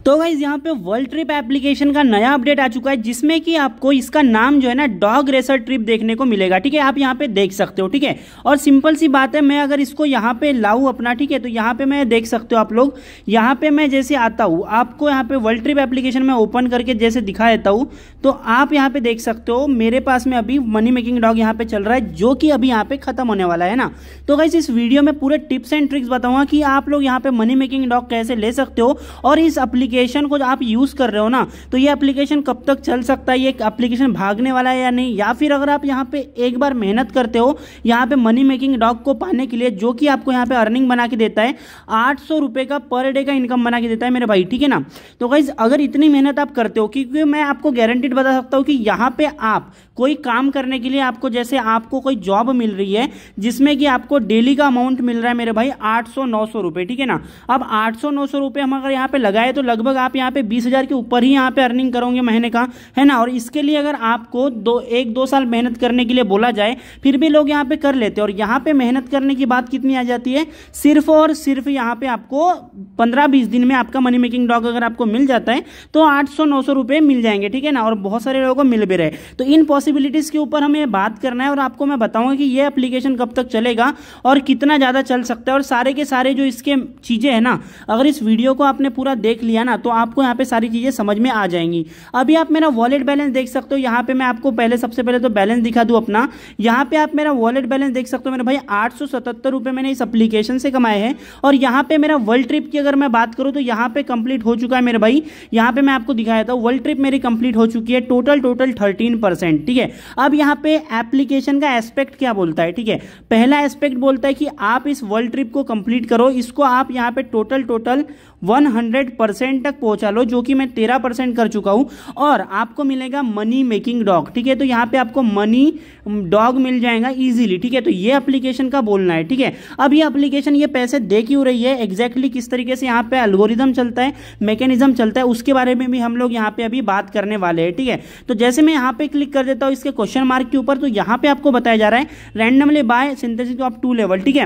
तो गाइस यहाँ पे वर्ल्ड ट्रिप एप्लीकेशन का नया अपडेट आ चुका है, जिसमें कि आपको इसका नाम जो है ना डॉग रेसर ट्रिप देखने को मिलेगा। ठीक है, आप यहाँ पे देख सकते हो। ठीक है, और सिंपल सी बात है, मैं अगर इसको यहाँ पे लाऊं अपना, ठीक है, तो यहाँ पे मैं देख सकते हो आप लोग, यहाँ पे मैं जैसे आता हूँ, आपको यहाँ पे वर्ल्ड ट्रिप एप्लीकेशन में ओपन करके जैसे दिखा देता हूँ, तो आप यहाँ पे देख सकते हो मेरे पास में अभी मनी मेकिंग डॉग यहाँ पे चल रहा है, जो कि अभी यहाँ पे खत्म होने वाला है ना। तो गाइस इस वीडियो में पूरे टिप्स एंड ट्रिक्स बताऊंगा कि आप लोग यहाँ पे मनी मेकिंग डॉग कैसे ले सकते हो, और इस एप्लीकेशन को आप यूज कर रहे हो ना, तो ये एप्लीकेशन कब तक चल सकता है, ये एप्लीकेशन भागने वाला है या नहीं, या फिर अगर आप यहाँ पे एक बार मेहनत करते हो यहाँ पे मनी मेकिंग डॉग को पाने के लिए, जो कि आपको यहाँ पे अर्निंग बना के देता है 800 रुपए का पर डे का इनकम बना के देता है मेरे भाई। ठीक है ना, तो गाइस अगर इतनी मेहनत आप करते हो, क्योंकि मैं आपको गारंटीड बता सकता हूँ कि यहाँ पे आप कोई काम करने के लिए आपको, जैसे आपको कोई जॉब मिल रही है जिसमें कि आपको डेली का अमाउंट मिल रहा है मेरे भाई 800-900 रुपए। ठीक है ना, अब 800-900 रुपए हम अगर यहाँ पे लगाए तो लगभग आप यहाँ पे 20,000 के ऊपर ही यहाँ पे अर्निंग करोगे महीने का, है ना। और इसके लिए अगर आपको 1-2 साल मेहनत करने के लिए बोला जाए, फिर भी लोग यहाँ पे कर लेते हैं। और यहाँ पे मेहनत करने की बात कितनी आ जाती है, सिर्फ और सिर्फ यहाँ पे आपको 15-20 दिन में आपका मनी मेकिंग डॉग अगर आपको मिल जाता है तो 800-900 रुपए मिल जाएंगे। ठीक है ना, और बहुत सारे लोगों को मिल भी रहे। तो इन पॉसिबिलिटीज के ऊपर हमें बात करना है, और आपको मैं बताऊंगा कि ये एप्लीकेशन कब तक चलेगा और कितना ज्यादा चल सकता है, और सारे के सारे जो इसके चीजें है ना, अगर इस वीडियो को आपने पूरा देख लिया ना, तो आपको यहाँ पे सारी चीजें समझ में आ जाएंगी। अभी आप मेरा वॉलेट बैलेंस देख सकते हो, यहाँ पे मैं आपको सबसे पहले तो बैलेंस दिखा दूं अपना। यहाँ पे आप मेरा वॉलेट बैलेंस देख सकते हो मेरे भाई, 877 रुपए मैंने इस एप्लीकेशन से कमाए हैं। और यहाँ पे मेरा वर्ल्ड ट्रिप की अगर मैं बात करूं तो यहाँ पे कंप्लीट हो चुका है मेरे भाई। यहाँ पे मैं आपको दिखाया था वर्ल्ड ट्रिप मेरी कंप्लीट हो चुकी है, टोटल 13%। ठीक है, अब यहाँ पे एप्लीकेशन का एस्पेक्ट क्या बोलता है, ठीक है, पहला एस्पेक्ट बोलता है कि आप इस वर्ल्ड ट्रिप को कंप्लीट करो, इसको आप यहाँ पे टोटल 100% तक पहुंचा लो, जो कि मैं 13% कर चुका हूं, और आपको मिलेगा मनी मेकिंग डॉग। ठीक है, तो यहाँ पे आपको मनी डॉग मिल जाएगा इजीली। ठीक है, तो ये एप्लीकेशन का बोलना है। ठीक है, अब ये एप्लीकेशन ये पैसे दे क्यों रही है, एग्जैक्टली किस तरीके से यहाँ पे एल्गोरिदम चलता है, मैकेनिज्म चलता है, उसके बारे में भी हम लोग यहाँ पे अभी बात करने वाले हैं। ठीक है, तो जैसे मैं यहाँ पे क्लिक कर देता हूँ इसके क्वेश्चन मार्क के ऊपर, तो यहाँ पे आपको बताया जा रहा है randomly by synthesis of 2 level. ठीक है,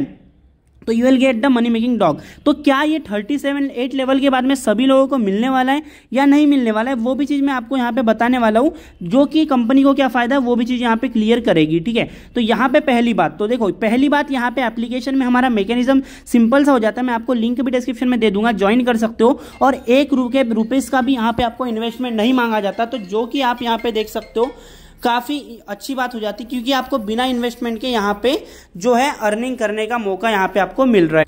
तो you will get the money making dog. तो क्या ये 37-8 लेवल के बाद में सभी लोगों को मिलने वाला है या नहीं मिलने वाला है, वो भी चीज मैं आपको यहाँ पे बताने वाला हूँ, जो कि कंपनी को क्या फायदा है वो भी चीज यहाँ पे क्लियर करेगी। ठीक है, तो यहाँ पे पहली बात, तो देखो पहली बात, यहाँ पे एप्लीकेशन में हमारा मैकेनिज्म सिंपल सा हो जाता है। मैं आपको लिंक भी डिस्क्रिप्शन में दे दूंगा, ज्वाइन कर सकते हो। और 1 रुपीज का भी यहाँ पे आपको इन्वेस्टमेंट नहीं मांगा जाता, तो जो कि आप यहाँ पे देख सकते हो काफी अच्छी बात हो जाती है, क्योंकि आपको बिना इन्वेस्टमेंट के यहाँ पे जो है अर्निंग करने का मौका यहाँ पे आपको मिल रहा है।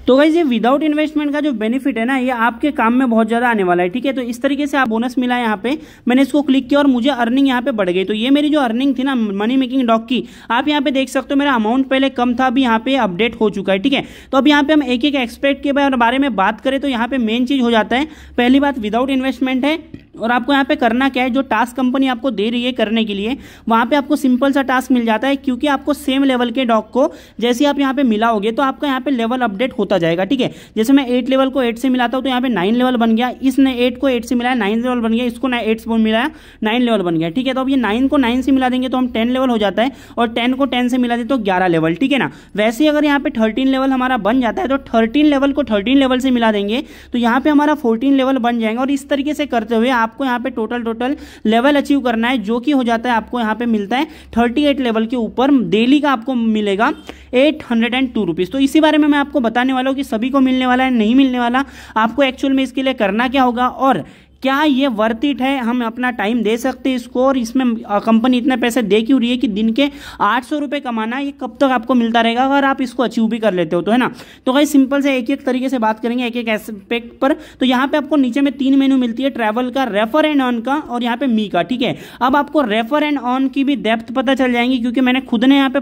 तो गाइस ये विदाउट इन्वेस्टमेंट का जो बेनिफिट है ना, ये आपके काम में बहुत ज्यादा आने वाला है। ठीक है, तो इस तरीके से आप बोनस मिला है यहाँ पे, मैंने इसको क्लिक किया और मुझे अर्निंग यहाँ पे बढ़ गई। तो ये मेरी जो अर्निंग थी ना मनी मेकिंग डॉग की, आप यहाँ पे देख सकते हो मेरा अमाउंट पहले कम था, अभी यहाँ पे अपडेट हो चुका है। ठीक है, तो अब यहाँ पे हम एक एक्सपेक्ट के बारे में बात करें तो यहाँ पे मेन चीज हो जाता है, पहली बात विदाउट इन्वेस्टमेंट है। और आपको यहाँ पे करना क्या है, जो टास्क कंपनी आपको दे रही है करने के लिए, वहां पे आपको सिंपल सा टास्क मिल जाता है, क्योंकि आपको सेम लेवल के डॉग को जैसे आप यहाँ पे मिलाओगे तो आपका यहाँ पे लेवल अपडेट होता जाएगा। ठीक है, जैसे मैं 8 लेवल को 8 से मिलाता हूँ तो यहाँ पे 9 लेवल बन गया, इसने 8 को 8 से मिलाया 9 लेवल बन गया, इसको 8 से मिलाया 9 लेवल बन गया। ठीक है, तो अब ये 9 को 9 से मिला देंगे तो हम 10 लेवल हो जाता है, और 10 को 10 से मिला दें तो 11 लेवल। ठीक है ना, वैसे अगर यहाँ पे 13 लेवल हमारा बन जाता है तो 13 लेवल को 13 लेवल से मिला देंगे तो यहाँ पे हमारा 14 लेवल बन जाएगा। और इस तरीके से करते हुए आपको यहाँ पे टोटल लेवल अचीव करना है, जो कि हो जाता है आपको यहाँ पे मिलता है 38 लेवल के ऊपर डेली का आपको मिलेगा 802 रुपीज। तो इसी बारे में मैं आपको बताने वाला हूँ कि सभी को मिलने वाला है नहीं मिलने वाला, आपको एक्चुअल में इसके लिए करना क्या होगा, और क्या ये वर्थ इट है, हम अपना टाइम दे सकते हैं इसको, और इसमें कंपनी इतने पैसे दे क्यों रही है कि दिन के 800 रुपए कमाना, ये कब तक आपको मिलता रहेगा अगर आप इसको अचीव भी कर लेते हो तो, है ना। तो गाइस सिंपल से एक तरीके से बात करेंगे एक एस्पेक्ट पर। तो यहाँ पे आपको नीचे में 3 मेनू मिलती है, ट्रैवल का, रेफर एंड अर्न का, और यहाँ पे मी का। ठीक है, अब आपको रेफर एंड अर्न की भी डेप्थ पता चल जाएंगी, क्योंकि मैंने खुद ने यहाँ पे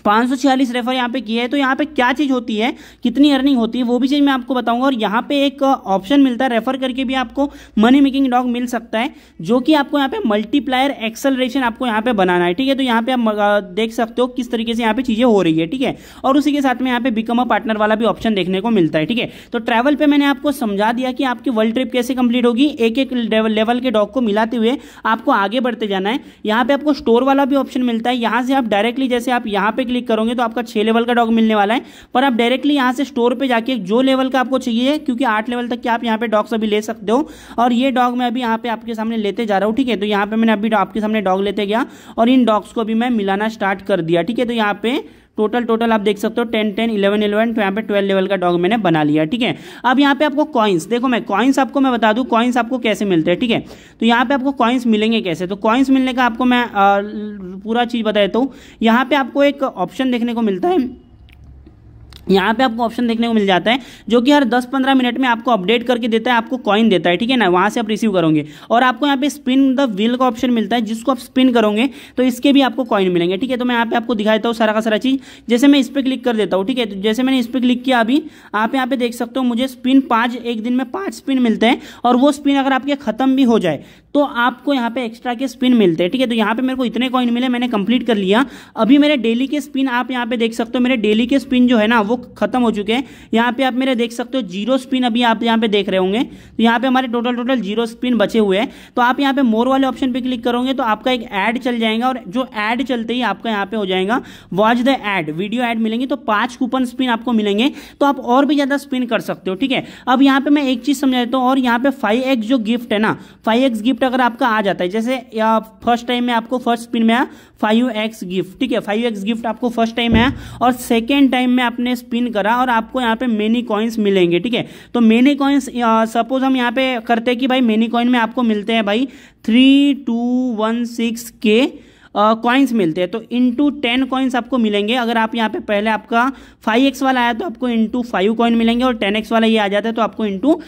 546 रेफर यहाँ पे किए हैं। तो यहाँ पे क्या चीज होती है, कितनी अर्निंग होती है, वो भी चीज मैं आपको बताऊंगा। और यहाँ पे एक ऑप्शन मिलता है रेफर करके भी आपको मनी मेकिंग डॉग मिल सकता है, जो कि आपको यहाँ पे मल्टीप्लायर एक्सेलरेशन आपको यहाँ पे बनाना है। ठीक है, तो यहाँ पे आप देख सकते हो किस तरीके से यहाँ पे चीजें हो रही है। ठीक है, और उसी के साथ में यहाँ पे बिकम अ पार्टनर वाला भी ऑप्शन देखने को मिलता है। ठीक है, तो ट्रैवल पे मैंने आपको समझा दिया कि आपकी वर्ल्ड ट्रिप कैसे कंप्लीट होगी, एक लेवल के डॉग को मिलाते हुए आपको आगे बढ़ते जाना है। यहाँ पे आपको स्टोर वाला भी ऑप्शन मिलता है, यहाँ से आप डायरेक्टली जैसे आप यहाँ पे क्लिक करोगे तो आपका 6 लेवल का डॉग मिलने वाला है। पर आप डायरेक्टली यहाँ से स्टोर पे जाके जो लेवल का आपको चाहिए, क्योंकि 8 लेवल तक के आप यहाँ पे डॉग्स अभी ले सकते हो, और ये डॉग मैं अभी यहाँ पे आपके सामने लेते जा रहा हूँ। ठीक है, तो यहाँ पे मैंने अभी आपके सामने डॉग लेते गया और इन डॉग्स को भी मैं मिलाना स्टार्ट कर दिया। ठीक है, तो यहाँ पे टोटल आप देख सकते हो 10 10 11 11, तो यहाँ पे 12 लेवल का डॉग मैंने बना लिया। ठीक है, अब यहाँ पे आपको कॉइन्स, देखो मैं कॉइन्स आपको मैं बता दूं कॉइन्स आपको कैसे मिलते हैं। ठीक है, तो यहाँ पे आपको कॉइन्स मिलेंगे कैसे, तो कॉइन्स मिलने का आपको मैं पूरा चीज़ बता देता हूँ। यहाँ पे आपको एक ऑप्शन देखने को मिलता है, यहाँ पे आपको ऑप्शन देखने को मिल जाता है जो कि हर 10-15 मिनट में आपको अपडेट करके देता है, आपको कॉइन देता है। ठीक है ना, वहाँ से आप रिसीव करोगे। और आपको यहाँ पे स्पिन द व्हील का ऑप्शन मिलता है, जिसको आप स्पिन करोगे तो इसके भी आपको कॉइन मिलेंगे। ठीक है, तो मैं यहाँ पे आपको दिखा देता हूँ सारा का सारा चीज़। जैसे मैं इस पर क्लिक कर देता हूँ, ठीक है, तो जैसे मैंने इस पर क्लिक किया, अभी आप यहाँ पे देख सकते हो मुझे स्पिन 5, एक दिन में 5 स्पिन मिलते हैं, और वो स्पिन अगर आपके खत्म भी हो जाए तो आपको यहाँ पे एक्स्ट्रा के स्पिन मिलते हैं। ठीक है, तो यहाँ पे मेरे को इतने कॉइन मिले, मैंने कंप्लीट कर लिया। अभी मेरे डेली के स्पिन आप यहाँ पे देख सकते हो, मेरे डेली के स्पिन जो है ना वो खत्म हो चुके हैं। यहाँ पे आप मेरे देख सकते हो 0 स्पिन अभी आप यहाँ पे देख रहे होंगे, तो यहाँ पे हमारे टोटल 0 स्पिन बचे हुए हैं। तो आप यहाँ पे मोर वाले ऑप्शन पे क्लिक करोगे तो आपका एक ऐड चल जाएगा, और जो ऐड चलते ही आपका यहाँ पे हो जाएगा watch the add, video add मिलेंगे, तो 5 कूपन स्पिन आपको मिलेंगे, तो आप और भी ज्यादा स्पिन कर सकते हो। ठीक है, अब यहाँ पे मैं एक चीज समझा देता हूँ, और यहाँ पे 5x जो गिफ्ट है ना, 5x गिफ्ट अगर आपका आ जाता है, जैसे फर्स्ट टाइम में आपको फर्स्ट स्पिन में आया 5x गिफ्ट, ठीक है, 5x गिफ्ट आपको फर्स्ट टाइम आया, और सेकेंड टाइम में आपने स्पिन करा और आपको यहाँ पे मेनी कॉइन्स मिलेंगे। ठीक है, तो मेनी कॉइन्स सपोज हम यहाँ पे करते हैं कि भाई मेनी कॉइन में आपको मिलते हैं भाई 3216 के कॉइन्स मिलते हैं, तो इंटू 10 कॉइन्स आपको मिलेंगे। अगर आप यहाँ पे पहले आपका 5x वाला आया तो आपको इंटू 5 कॉइन मिलेंगे, और 10x वाला ये आ जाता है तो आपको इंटू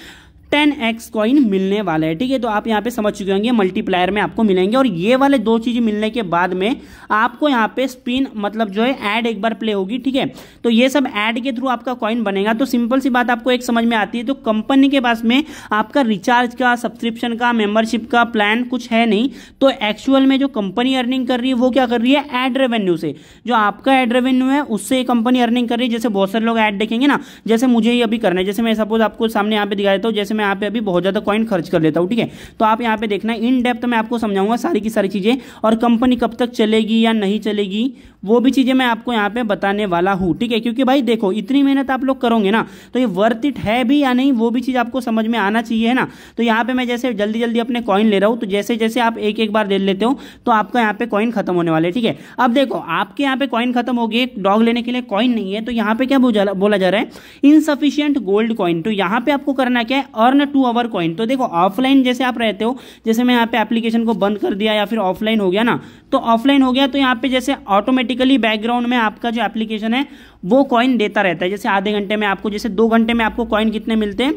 10x कॉइन मिलने वाला है। ठीक है, तो आप यहाँ पे समझ चुके होंगे मल्टीप्लायर में आपको मिलेंगे, और ये वाले 2 चीज़ मिलने के बाद में आपको यहाँ पे स्पिन मतलब जो है ऐड एक बार प्ले होगी। ठीक है, तो ये सब ऐड के थ्रू आपका कॉइन बनेगा। तो सिंपल सी बात आपको एक समझ में आती है, तो कंपनी के पास में आपका रिचार्ज का, सब्सक्रिप्शन का, मेंबरशिप का प्लान कुछ है नहीं, तो एक्चुअल में जो कंपनी अर्निंग कर रही है वो क्या कर रही है, ऐड रेवेन्यू से। जो आपका ऐड रेवेन्यू है उससे कंपनी अर्निंग कर रही है। जैसे बहुत सारे लोग ऐड देखेंगे ना, जैसे मुझे ही अभी करना है, जैसे मैं सपोज आपको सामने यहाँ पे दिखा देता हूँ, जैसे मैं यहाँ पे अभी बहुत ज्यादा कॉइन खर्च कर लेता हूं। ठीक है, तो आप यहाँ पे देखना इन डेप्थ में आपको समझाऊंगा सारी की सारी चीजें, और कंपनी कब तक चलेगी या नहीं चलेगी वो भी चीजें मैं आपको यहाँ पे बताने वाला हूं। ठीक है, क्योंकि भाई देखो इतनी मेहनत आप लोग करोगे ना, तो ये वर्थ इट है भी या नहीं वो भी चीज आपको समझ में आना चाहिए, है ना। तो यहाँ पे मैं जैसे जल्दी जल्दी अपने कॉइन ले रहा हूँ, तो जैसे जैसे आप एक एक बार ले लेते हो तो आपका यहाँ पे कॉइन खत्म होने वाले। ठीक है, अब देखो आपके यहाँ पे कॉइन खत्म हो गए, डॉग लेने के लिए कॉइन नहीं है, तो यहाँ पे क्या बोला जा रहा है, इनसफिशियंट गोल्ड कॉइन। तो यहाँ पे आपको करना क्या है, अर्न 2 आवर कॉइन। तो देखो ऑफलाइन जैसे आप रहते हो, जैसे मैं यहाँ पे एप्लीकेशन को बंद कर दिया या फिर ऑफलाइन हो गया ना, तो ऑफलाइन हो गया तो यहाँ पे जैसे ऑटोमेटिकली बैकग्राउंड में आपका जो एप्लीकेशन है वो कॉइन देता रहता है। जैसे आधे घंटे में आपको, जैसे 2 घंटे में आपको कॉइन कितने मिलते हैं,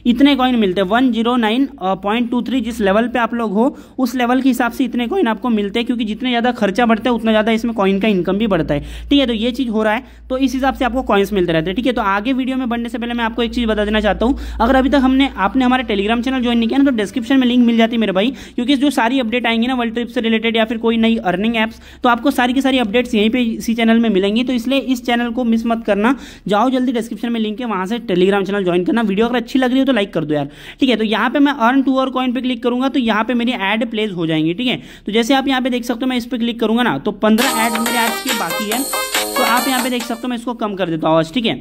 इतने कॉइन मिलते हैं 109.23। जिस लेवल पे आप लोग हो उस लेवल के हिसाब से इतने कॉइन आपको मिलते हैं, क्योंकि जितने ज़्यादा खर्चा बढ़ता है उतना ज़्यादा इसमें कॉइन का इनकम भी बढ़ता है। ठीक है, तो ये चीज़ हो रहा है, तो इस हिसाब से आपको कॉइन्स मिलते रहते हैं। ठीक है, तो आगे वीडियो में बढ़ने से पहले मैं आपको एक चीज़ बता देना चाहता हूँ, अगर अभी तक आपने हमारे टेलीग्राम चैनल ज्वाइन नहीं किया ना, तो डिस्क्रिप्शन में लिंक मिल जाती है मेरे भाई, क्योंकि जो सारी अपडेट आएंगी ना वर्ल्ड ट्रिप से रिलेटेड या फिर कोई नई अर्निंग एप्स, तो आपको सारी की सारी अपडेट्स यहीं पे इसी चैनल में मिलेंगी। तो इसलिए इस चैनल को मिस मत करना, जाओ जल्दी डिस्क्रिप्शन में लिंक है, वहां से टेलीग्राम चैनल ज्वाइन करना। वीडियो अगर अच्छी लग रही हो तो लाइक कर दो यार। ठीक है, तो यहाँ पे मैं अर्न 2 और कॉइन पे क्लिक करूंगा तो यहाँ पे मेरी ऐड प्लेस हो जाएंगी। ठीक है, तो जैसे आप यहाँ पे देख सकते हो, मैं इस पे क्लिक करूंगा ना तो 15 ऐड मेरे आज के बाकी है, तो आप यहाँ पे देख सकते हो, मैं इसको कम कर देता हूँ आवाज। ठीक है,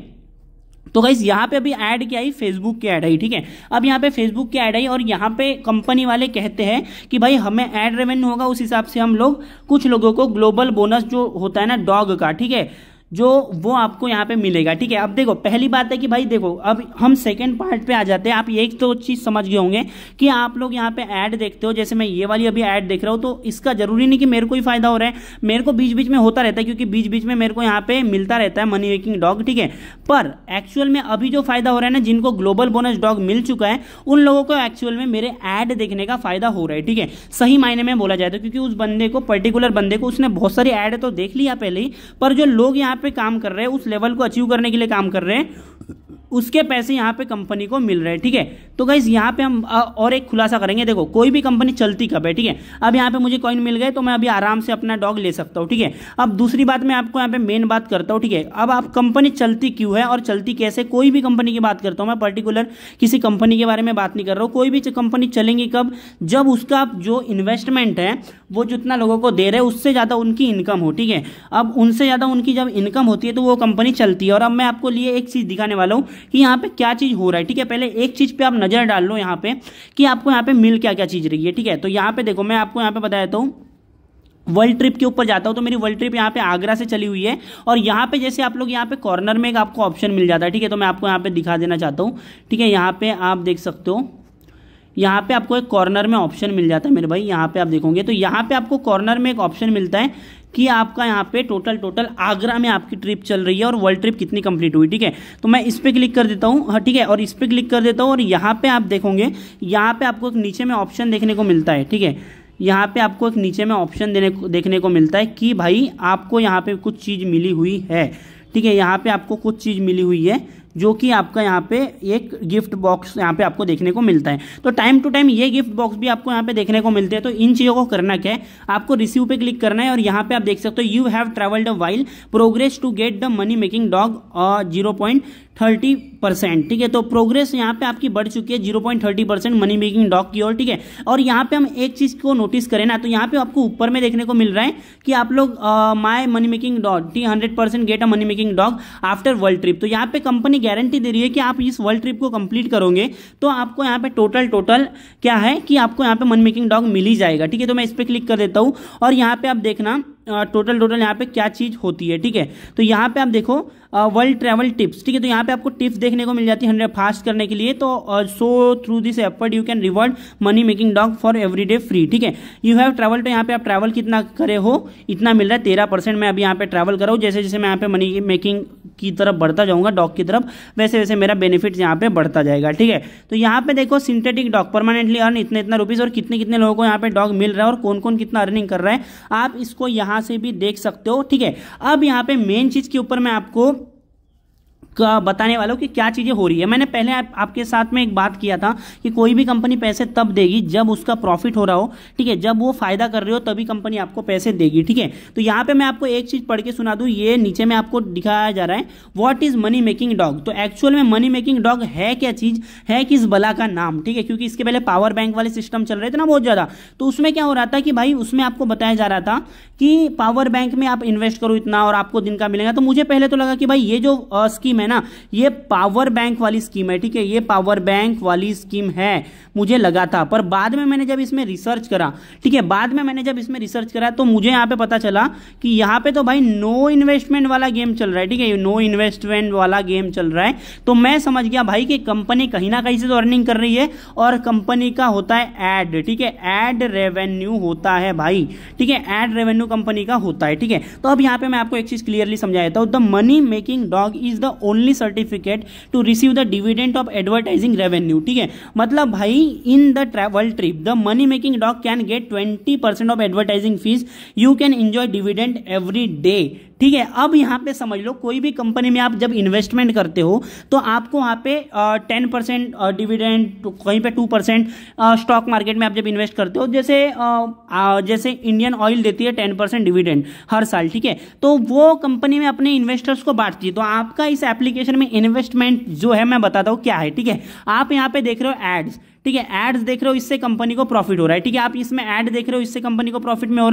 तो गाइस यहाँ पे अभी ऐड क्या आई, फेसबुक की ऐड आई। ठीक है, अब यहाँ पे फेसबुक की ऐड आई, और यहाँ पे कंपनी वाले कहते हैं कि भाई हमें ऐड रेवेन्यू होगा, उस हिसाब से हम लोग कुछ लोगों को ग्लोबल बोनस जो होता है ना डॉग का, ठीक है, जो वो आपको यहाँ पे मिलेगा। ठीक है, अब देखो पहली बात है कि भाई देखो अब हम सेकंड पार्ट पे आ जाते हैं। आप एक तो चीज समझ गए होंगे कि आप लोग यहाँ पे ऐड देखते हो, जैसे मैं ये वाली अभी ऐड देख रहा हूँ, तो इसका जरूरी नहीं कि मेरे को ही फायदा हो रहा है, मेरे को बीच बीच में होता रहता है, क्योंकि बीच बीच में मेरे को यहाँ पे मिलता रहता है मनी मेकिंग डॉग। ठीक है, पर एक्चुअल में अभी जो फायदा हो रहा है ना, जिनको ग्लोबल बोनस डॉग मिल चुका है उन लोगों को एक्चुअल में मेरे ऐड देखने का फायदा हो रहा है। ठीक है, सही मायने में बोला जाए तो, क्योंकि उस बंदे को, पर्टिकुलर बंदे को, उसने बहुत सारी ऐड तो देख लिया पहले ही, पर जो लोग यहाँ पे काम कर रहे हैं, उस लेवल को अचीव करने के लिए काम कर रहे हैं, उसके पैसे यहाँ पे कंपनी को मिल रहे हैं। ठीक है, तो गाइस यहाँ पे हम और एक खुलासा करेंगे। देखो कोई भी कंपनी चलती कब है, ठीक है। अब यहाँ पे मुझे कॉइन मिल गए तो मैं अभी आराम से अपना डॉग ले सकता हूँ, ठीक है। अब दूसरी बात मैं आपको यहाँ पे मेन बात करता हूँ, ठीक है। अब आप कंपनी चलती क्यों है और चलती कैसे, कोई भी कंपनी की बात करता हूँ मैं, पर्टिकुलर किसी कंपनी के बारे में बात नहीं कर रहा हूँ। कोई भी कंपनी चलेंगी कब, जब उसका जो इन्वेस्टमेंट है वो जितना लोगों को दे रहे हैं उससे ज़्यादा उनकी इनकम हो, ठीक है। अब उनसे ज़्यादा उनकी जब इनकम होती है तो वो कंपनी चलती है। और अब मैं आपको लिए एक चीज़ दिखाने वाला हूँ कि यहाँ पे क्या चीज़ हो रहा है, ठीक है। पहले एक चीज़ पे आप नज़र डाल लो यहाँ पे कि आपको यहाँ पे मिल क्या क्या चीज़ रही है, ठीक है। तो यहाँ पे देखो मैं आपको यहाँ पे बता देता हूँ, वर्ल्ड ट्रिप के ऊपर जाता हूं तो मेरी वर्ल्ड ट्रिप यहाँ पे आगरा से चली हुई है। और यहाँ पे जैसे आप लोग यहाँ पे कॉर्नर में एक आपको ऑप्शन मिल जाता है, ठीक है। तो मैं आपको यहाँ पे दिखा देना चाहता हूँ, ठीक है। यहाँ पे आप देख सकते हो, यहाँ पे आपको एक कॉर्नर में ऑप्शन मिल जाता है मेरे भाई। यहाँ पे आप देखोगे तो यहाँ पे आपको कॉर्नर में एक ऑप्शन मिलता है कि आपका यहाँ पे टोटल आगरा में आपकी ट्रिप चल रही है और वर्ल्ड ट्रिप कितनी कंप्लीट हुई, ठीक है। तो मैं इस पे क्लिक कर देता हूँ, हाँ ठीक है। और इस पे क्लिक कर देता हूँ और यहाँ पे आप देखोगे, यहाँ पे आपको एक नीचे में ऑप्शन देखने को मिलता है, ठीक है। यहाँ पे आपको एक नीचे में ऑप्शन देखने को मिलता है कि भाई आपको यहाँ पे कुछ चीज़ मिली हुई है, ठीक है। यहाँ पे आपको कुछ चीज़ मिली हुई है जो कि आपका यहाँ पे एक गिफ्ट बॉक्स यहाँ पे आपको देखने को मिलता है। तो टाइम टू टाइम ये गिफ्ट बॉक्स भी आपको यहाँ पे देखने को मिलते हैं। तो इन चीज़ों को करना क्या है, आपको रिसीव पे क्लिक करना है और यहाँ पे आप देख सकते हो you have travelled a while progress to get the money making dog 0.30%, ठीक है। तो प्रोग्रेस यहाँ पे आपकी बढ़ चुकी है 0.30% मनी मेकिंग डॉग की ओर, ठीक है। और यहाँ पे हम एक चीज़ को नोटिस करें ना, तो यहाँ पे आपको ऊपर में देखने को मिल रहा है कि आप लोग my money making dog 100% get a money making dog after world trip. तो यहाँ पे कंपनी गारंटी दे रही है कि आप इस वर्ल्ड ट्रिप को कंप्लीट करोगे तो आपको यहाँ पे टोटल क्या है कि आपको यहाँ पे मनी मेकिंग डॉग मिल ही जाएगा, ठीक है। तो मैं इस पे क्लिक कर देता हूँ और यहाँ पे आप देखना टोटल यहाँ पे क्या चीज होती है, ठीक है। तो यहाँ पे आप देखो वर्ल्ड ट्रैवल टिप्स, ठीक है। तो यहाँ पे आपको टिप्स देखने को मिल जाती है 100 फास्ट करने के लिए। तो so through this effort you can reward money making dog for everyday free, ठीक है। यू हैव ट्रैवल, तो यहाँ पे आप ट्रैवल कितना करे हो इतना मिल रहा है 13%। मैं अभी यहाँ पे ट्रैवल कर रहा हूँ, जैसे जैसे मैं यहाँ पे मनी मेकिंग की तरफ बढ़ता जाऊंगा डॉग की तरफ, वैसे वैसे मेरा बेनिफिट यहाँ पे बढ़ता जाएगा, ठीक है। तो यहाँ पे देखो सिंथेटिक डॉग परमानेंटली अर्न इतना रुपीज और कितने लोगों को यहाँ पे डॉग मिल रहा है और कौन कौन कितना अर्निंग कर रहा है, आप इसको यहाँ से भी देख सकते हो, ठीक है। अब यहाँ पे मेन चीज के ऊपर मैं आपको बताने वाला हूं कि क्या चीजें हो रही है। मैंने पहले आपके साथ में एक बात किया था कि कोई भी कंपनी पैसे तब देगी जब उसका प्रॉफिट हो रहा हो, ठीक है। जब वो फायदा कर रही हो तभी कंपनी आपको पैसे देगी, ठीक है। तो यहाँ पे मैं आपको एक चीज पढ़ के सुना दूं, ये नीचे में आपको दिखाया जा रहा है what is money making dog. तो एक्चुअल में मनी मेकिंग डॉग है क्या चीज, है किस बला का नाम, ठीक है। क्योंकि इसके पहले पावर बैंक वाले सिस्टम चल रहे थे ना बहुत ज्यादा, तो उसमें क्या हो रहा था कि भाई उसमें आपको बताया जा रहा था कि पावर बैंक में आप इन्वेस्ट करो इतना और आपको दिन का मिलेगा। तो मुझे पहले तो लगा कि भाई ये जो स्कीम है ना ये पावर बैंक वाली स्कीम है, ठीक है। ये पावर बैंक वाली स्कीम है मुझे लगा था, पर बाद में मैंने जब इसमें रिसर्च करा, ठीक है, बाद में मैंने जब इसमें रिसर्च करा तो मुझे यहाँ पे पता चला कि यहाँ पे तो भाई नो इन्वेस्टमेंट वाला गेम चल रहा है, ठीक है। नो इन्वेस्टमेंट वाला गेम चल रहा है। तो मैं समझ गया भाई कि कंपनी कहीं ना कहीं से तो अर्निंग कर रही है और कंपनी का होता है एड, ठीक है। एड रेवेन्यू होता है भाई, ठीक है। एड रेवेन्यू कंपनी का होता है, ठीक है। तो अब यहाँ पे मैं आपको एक चीज क्लियरली समझा देता हूं, the money making dog is the only certificate to receive the dividend of advertising revenue, ठीक है। मतलब भाई in the travel trip the money making dog can get 20% of advertising fees, you can enjoy dividend every day, ठीक है। अब यहाँ पे समझ लो कोई भी कंपनी में आप जब इन्वेस्टमेंट करते हो तो आपको वहाँ पे 10% डिविडेंड, कहीं पे 2% स्टॉक मार्केट में आप जब इन्वेस्ट करते हो, जैसे इंडियन ऑयल देती है 10% डिविडेंड हर साल, ठीक है। तो वो कंपनी में अपने इन्वेस्टर्स को बांटती है। तो आपका इस एप्लीकेशन में इन्वेस्टमेंट जो है मैं बताता हूँ क्या है, ठीक है। आप यहाँ पे देख रहे हो एड्स, ठीक है। एड्स देख रहे हो, इससे कंपनी को प्रॉफिट हो रहा है, ठीक है। आप इसमें ऐड देख रहे हो, इससे कंपनी को प्रॉफिट हो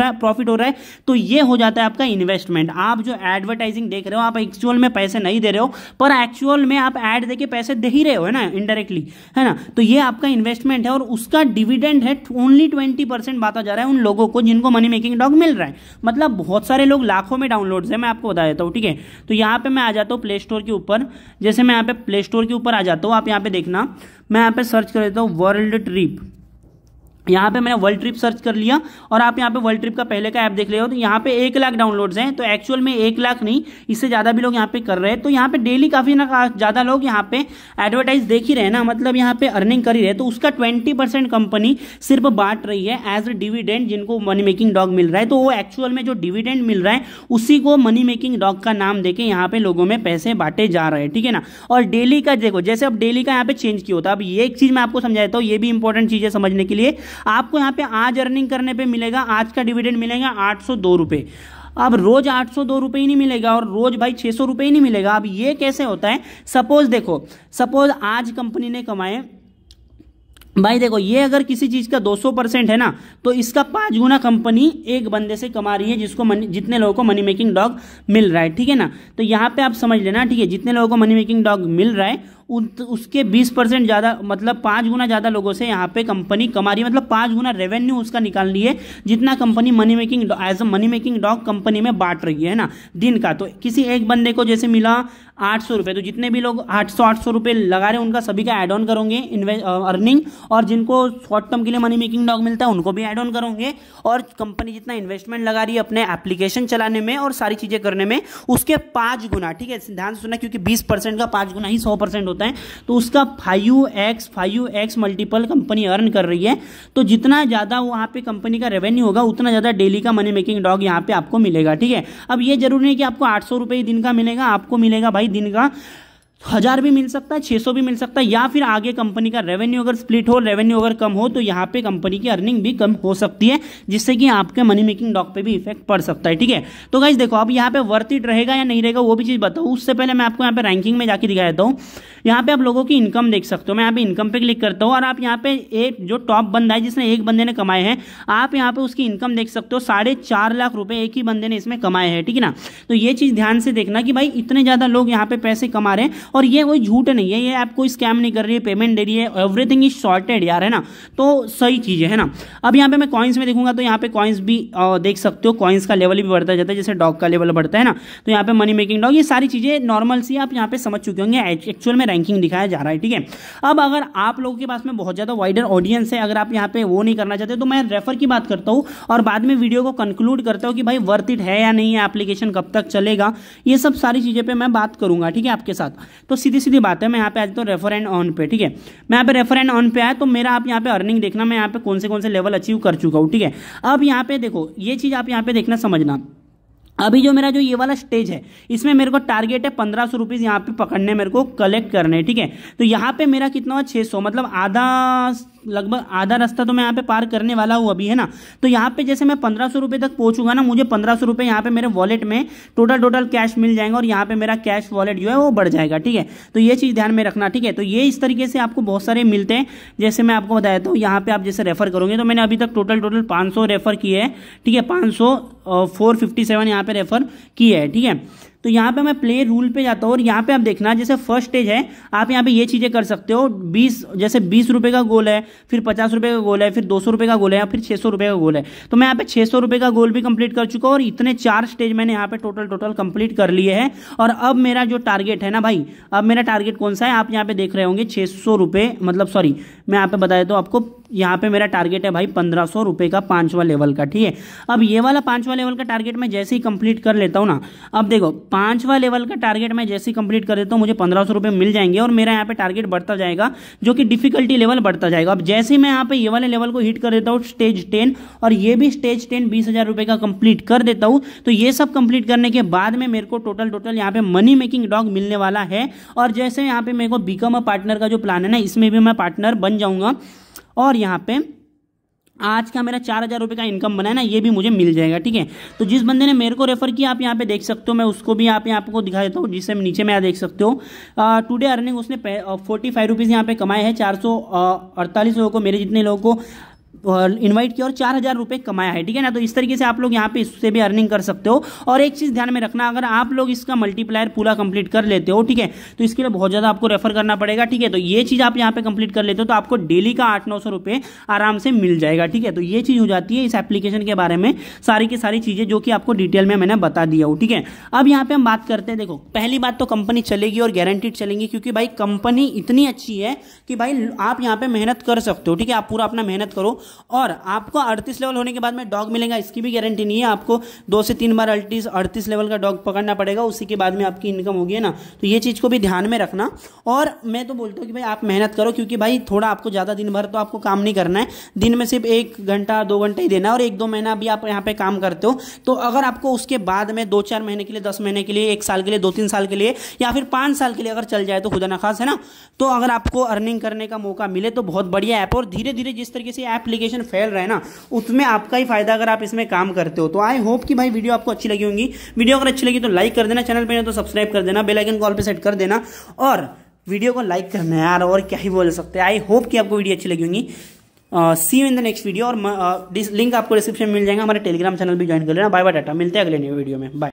रहा है, तो ये हो जाता है आपका इन्वेस्टमेंट। आप जो एडवर्टाइजिंग देख रहे हो, आप एक्चुअल में पैसे नहीं दे रहे हो, पर एक्चुअल में आप ऐड देके पैसे दे ही रहे हो, है ना, इनडायरेक्टली, है ना। तो ये आपका इन्वेस्टमेंट है और उसका डिविडेंड है ओनली 20% बांटा जा रहा है उन लोगों को जिनको मनी मेकिंग डॉग मिल रहा है। मतलब बहुत सारे लोग, लाखों में डाउनलोड्स है, मैं आपको बता देता हूँ, ठीक है। तो यहाँ पे मैं आ जाता हूँ प्ले स्टोर के ऊपर, जैसे मैं यहाँ पे प्ले स्टोर के ऊपर आ जाता हूँ, आप यहाँ पे देखना, मैं यहाँ पे सर्च कर देता हूँ वर्ल्ड ट्रिप, यहाँ पे मैंने वर्ल्ड ट्रिप सर्च कर लिया और आप यहाँ पे वर्ल्ड ट्रिप का पहले का ऐप देख रहे हो तो यहाँ पे 1 लाख डाउनलोड्स हैं। तो एक्चुअल में 1 लाख नहीं, इससे ज़्यादा भी लोग यहाँ पे कर रहे हैं। तो यहाँ पे डेली काफ़ी ना ज़्यादा लोग यहाँ पे एडवर्टाइज देख ही रहे हैं ना, मतलब यहाँ पे अर्निंग कर ही रहे हैं। तो उसका 20% कंपनी सिर्फ बांट रही है एज ए डिविडेंड, जिनको मनी मेकिंग डॉग मिल रहा है। तो वो एक्चुअल में जो डिविडेंड मिल रहा है उसी को मनी मेकिंग डॉग का नाम देके यहाँ पे लोगों में पैसे बांटे जा रहे हैं, ठीक है ना। और डेली का देखो, जैसे अब डेली का यहाँ पे चेंज किया होता है। अब ये एक चीज़ मैं आपको समझा देता हूँ, ये भी इंपॉर्टेंट चीज़ है समझने के लिए। आपको यहाँ पे आज अर्निंग करने पे मिलेगा, आज का डिविडेंड मिलेगा 802 रुपये। अब रोज 802 रुपये ही नहीं मिलेगा और रोज भाई 600 रुपये ही नहीं मिलेगा। अब ये कैसे होता है? सपोज देखो, सपोज आज कंपनी ने कमाए भाई, देखो ये अगर किसी चीज का 200% है ना, तो इसका 5 गुना कंपनी एक बंदे से कमा रही है, जिसको जितने लोगों को मनी मेकिंग डॉग मिल रहा है, ठीक है ना। तो यहाँ पे आप समझ लेना, ठीक है, जितने लोगों को मनी मेकिंग डॉग मिल रहा है उसके 20% ज़्यादा, मतलब 5 गुना ज़्यादा लोगों से यहाँ पे कंपनी कमा रही है, मतलब 5 गुना रेवेन्यू उसका निकाल रही है, जितना company money making as a money making dog company में बांट रही है ना दिन का। तो किसी एक बंदे को जैसे मिला 800 रुपये, तो जितने भी लोग 800 रुपये लगा रहे हैं उनका सभी का एड ऑन करोगे अर्निंग, और जिनको शॉर्ट टर्म के लिए मनी मेकिंग डॉग मिलता है उनको भी एड ऑन करोगे, और कंपनी जितना इन्वेस्टमेंट लगा रही है अपने एप्लीकेशन चलाने में और सारी चीज़ें करने में उसके 5 गुना, ठीक है, ध्यान से सुनना, क्योंकि 20% का 5 गुना ही 100% होता है, तो उसका 5x मल्टीपल कंपनी अर्न कर रही है। तो जितना ज़्यादा वहाँ पे कंपनी का रेवेन्यू होगा उतना ज़्यादा डेली का मनी मेकिंग डॉग यहाँ पे आपको मिलेगा, ठीक है। अब ये जरूरी नहीं कि आपको 800 रुपये दिन का मिलेगा, आपको मिलेगा भाई दिन का 1000 भी मिल सकता है, 600 भी मिल सकता है, या फिर आगे कंपनी का रेवेन्यू अगर स्प्लिट हो, रेवेन्यू अगर कम हो तो यहाँ पे कंपनी की अर्निंग भी कम हो सकती है, जिससे कि आपके मनी मेकिंग डॉग पे भी इफेक्ट पड़ सकता है, ठीक है। तो गाइस देखो, अब यहाँ पे वर्थ इट रहेगा या नहीं रहेगा वो भी चीज़ बताऊँ, उससे पहले मैं आपको यहाँ पे रैंकिंग में जाके दिखा देता हूँ। यहाँ पे आप लोगों की इनकम देख सकते हो, मैं यहाँ पे इनकम पे क्लिक करता हूँ और आप यहाँ पे एक जो टॉप बंदा है जिसने एक बंदे ने कमाए हैं, आप यहाँ पे उसकी इनकम देख सकते हो। 4.5 लाख रुपए एक ही बंदे ने इसमें कमाए हैं, ठीक है ना। तो ये चीज़ ध्यान से देखना कि भाई इतने ज़्यादा लोग यहाँ पे पैसे कमा रहे हैं, और ये कोई झूठ नहीं है, ये ऐप कोई स्कैम नहीं कर रही है, पेमेंट दे रही है, एवरीथिंग इज सॉर्टेड यार, है ना। तो सही चीज़ है ना। अब यहाँ पे मैं कॉइन्स में देखूंगा तो यहाँ पे कॉइन्स भी देख सकते हो, कॉइन्स का लेवल भी बढ़ता जाता है, जैसे डॉग का लेवल बढ़ता है ना। तो यहाँ पे मनी मेकिंग डॉग, ये सारी चीज़ें नॉर्मल सी आप यहाँ पे समझ चुके होंगे, एक्चुअल में रैंकिंग दिखाया जा रहा है, ठीक है। अब अगर आप लोगों के पास में बहुत ज़्यादा वाइडर ऑडियंस है, अगर आप यहाँ पे वो नहीं करना चाहते तो मैं रेफर की बात करता हूँ और बाद में वीडियो को कंक्लूड करता हूँ कि भाई वर्थ इट है या नहीं है, एप्लीकेशन कब तक चलेगा, ये सब सारी चीज़ें पे मैं बात करूंगा, ठीक है, आपके साथ। तो सीधी सीधी बात है, मैं यहाँ पे आज तो रेफर एंड ऑन पे, ठीक है, मैं यहाँ पे रेफर एंड ऑन पे आया तो मेरा आप यहाँ पे अर्निंग देखना, मैं यहाँ पे कौन से लेवल अचीव कर चुका हूँ, ठीक है। अब यहाँ पे देखो, ये चीज़ आप यहाँ पे देखना, समझना। अभी जो मेरा जो ये वाला स्टेज है इसमें मेरे को टारगेट है 1500 रुपीज़ यहाँ पे पकड़ने, मेरे को कलेक्ट करने, ठीक है। तो यहाँ पे मेरा कितना हुआ 600, मतलब लगभग आधा रास्ता तो मैं यहाँ पे पार करने वाला हूँ अभी, है ना। तो यहाँ पे जैसे मैं 1500 रुपये तक पहुँचूंगा ना, मुझे 1500 रुपये यहाँ पे मेरे वॉलेट में टोटल कैश मिल जाएगा और यहाँ पे मेरा कैश वॉलेट जो है वो बढ़ जाएगा, ठीक है। तो ये चीज़ ध्यान में रखना, ठीक है। तो ये इस तरीके से आपको बहुत सारे मिलते हैं, जैसे मैं आपको बताया था। यहाँ पे आप जैसे रेफर करोगे तो मैंने अभी तक टोटल 500 रेफर किए हैं, ठीक है, 457 यहाँ पे रेफर किए हैं, ठीक है। तो यहाँ पे मैं प्ले रूल पे जाता हूँ और यहाँ पे आप देखना, जैसे फर्स्ट स्टेज है, आप यहाँ पे ये चीज़ें कर सकते हो। 20 रुपये का गोल है, फिर 50 रुपये का गोल है, फिर 200 रुपये का गोल है, या फिर 600 रुपये का गोल है। तो मैं यहाँ पे 600 रुपये का गोल भी कंप्लीट कर चुका हूँ और इतने 4 स्टेज मैंने यहाँ पे टोटल कंप्लीट कर लिए हैं। और अब मेरा जो टारगेट है ना भाई, अब मेरा टारगेट कौन सा है, आप यहाँ पे देख रहे होंगे 600 रुपये, मतलब सॉरी मैं यहाँ पे बता देता हूँ आपको, यहाँ पे मेरा टारगेट है भाई 1500 रुपये का 5वां लेवल का, ठीक है। अब ये वाला 5वां लेवल का टारगेट मैं जैसे ही कंप्लीट कर लेता हूँ ना, अब देखो 5वां लेवल का टारगेट मैं जैसे ही कंप्लीट कर देता हूँ मुझे 1500 रुपये मिल जाएंगे और मेरा यहाँ पे टारगेट बढ़ता जाएगा, जो कि डिफिकल्टी लेवल बढ़ता जाएगा। अब जैसे ही मैं यहाँ पे ये वाले लेवल को हिट कर देता हूँ स्टेज 10, और ये भी स्टेज 10 20,000 रुपये का कंप्लीट कर देता हूँ, तो ये सब कंप्लीट करने के बाद में मेरे को टोटल यहाँ पे मनी मेकिंग डॉग मिलने वाला है। और जैसे यहाँ पे मेरे को बिकम अ पार्टनर का जो प्लान है ना, इसमें भी मैं पार्टनर बन जाऊंगा और यहाँ पे आज का मेरा 4000 रुपये का इनकम बना है ना, ये भी मुझे मिल जाएगा, ठीक है। तो जिस बंदे ने मेरे को रेफर किया आप यहाँ पे देख सकते हो, मैं उसको भी आप यहाँ आपको दिखा देता हूँ, जिससे नीचे में आप देख सकते हो टुडे अर्निंग उसने 45 रुपीज़ यहाँ पे कमाए हैं। 448 लोगों को, मेरे जितने लोगों को इनवाइट किया और 4000 रुपये कमाया है, ठीक है ना। तो इस तरीके से आप लोग यहाँ पे इससे भी अर्निंग कर सकते हो। और एक चीज़ ध्यान में रखना, अगर आप लोग इसका मल्टीप्लायर पूरा कंप्लीट कर लेते हो, ठीक है, तो इसके लिए बहुत ज़्यादा आपको रेफर करना पड़ेगा, ठीक है। तो ये चीज़ आप यहाँ पे कंप्लीट कर लेते हो तो आपको डेली का 800-900 रुपये आराम से मिल जाएगा, ठीक है। तो ये चीज़ हो जाती है इस एप्लीकेशन के बारे में, सारी की सारी चीज़ें जो कि आपको डिटेल में मैंने बता दिया हूँ, ठीक है। अब यहाँ पे हम बात करते हैं, देखो पहली बात तो कंपनी चलेगी और गारंटीड चलेंगी, क्योंकि भाई कंपनी इतनी अच्छी है कि भाई आप यहाँ पे मेहनत कर सकते हो, ठीक है। आप पूरा अपना मेहनत करो और आपको 38 लेवल होने के बाद में डॉग मिलेगा इसकी भी गारंटी नहीं है। आपको 2 से 3 बार 38 लेवल का डॉग पकड़ना पड़ेगा, उसी के बाद में आपकी इनकम होगी, है ना। तो ये चीज़ को भी ध्यान में रखना। और मैं तो बोलता हूँ कि भाई आप मेहनत करो, क्योंकि भाई थोड़ा आपको ज़्यादा दिन भर तो आपको काम नहीं करना है, दिन में सिर्फ 1 घंटा 2 घंटे ही देना है। और 1-2 महीना भी आप यहाँ पे काम करते हो तो अगर आपको उसके बाद में 2-4 महीने के लिए, 10 महीने के लिए, 1 साल के लिए, 2-3 साल के लिए या फिर 5 साल के लिए अगर चल जाए तो खुदा ना खास, है ना। तो अगर आपको अर्निंग करने का मौका मिले तो बहुत बढ़िया ऐप। और धीरे धीरे जिस तरीके से एप्लीकेशन फैल रहा है ना, उसमें आपका ही फायदा अगर आप इसमें काम करते हो। तो आई होप कि भाई वीडियो आपको अच्छी लगी होगी। वीडियो अगर अच्छी लगी तो लाइक कर देना, चैनल पे तो सब्सक्राइब कर देना, बेल आइकन कॉल पे सेट कर देना और वीडियो को लाइक करना है यार, और क्या ही बोल सकते हैं। आई होप कि आपको वीडियो अच्छी लगी होगी। See you in the next video. और लिंक आपको डिस्क्रिप्शन में मिल जाएगा, हमारे टेलीग्राम चैनल भी ज्वाइन कर लेना। बाय बाय, टाटा, मिलते हैं अगले न्यू वीडियो में, बाय।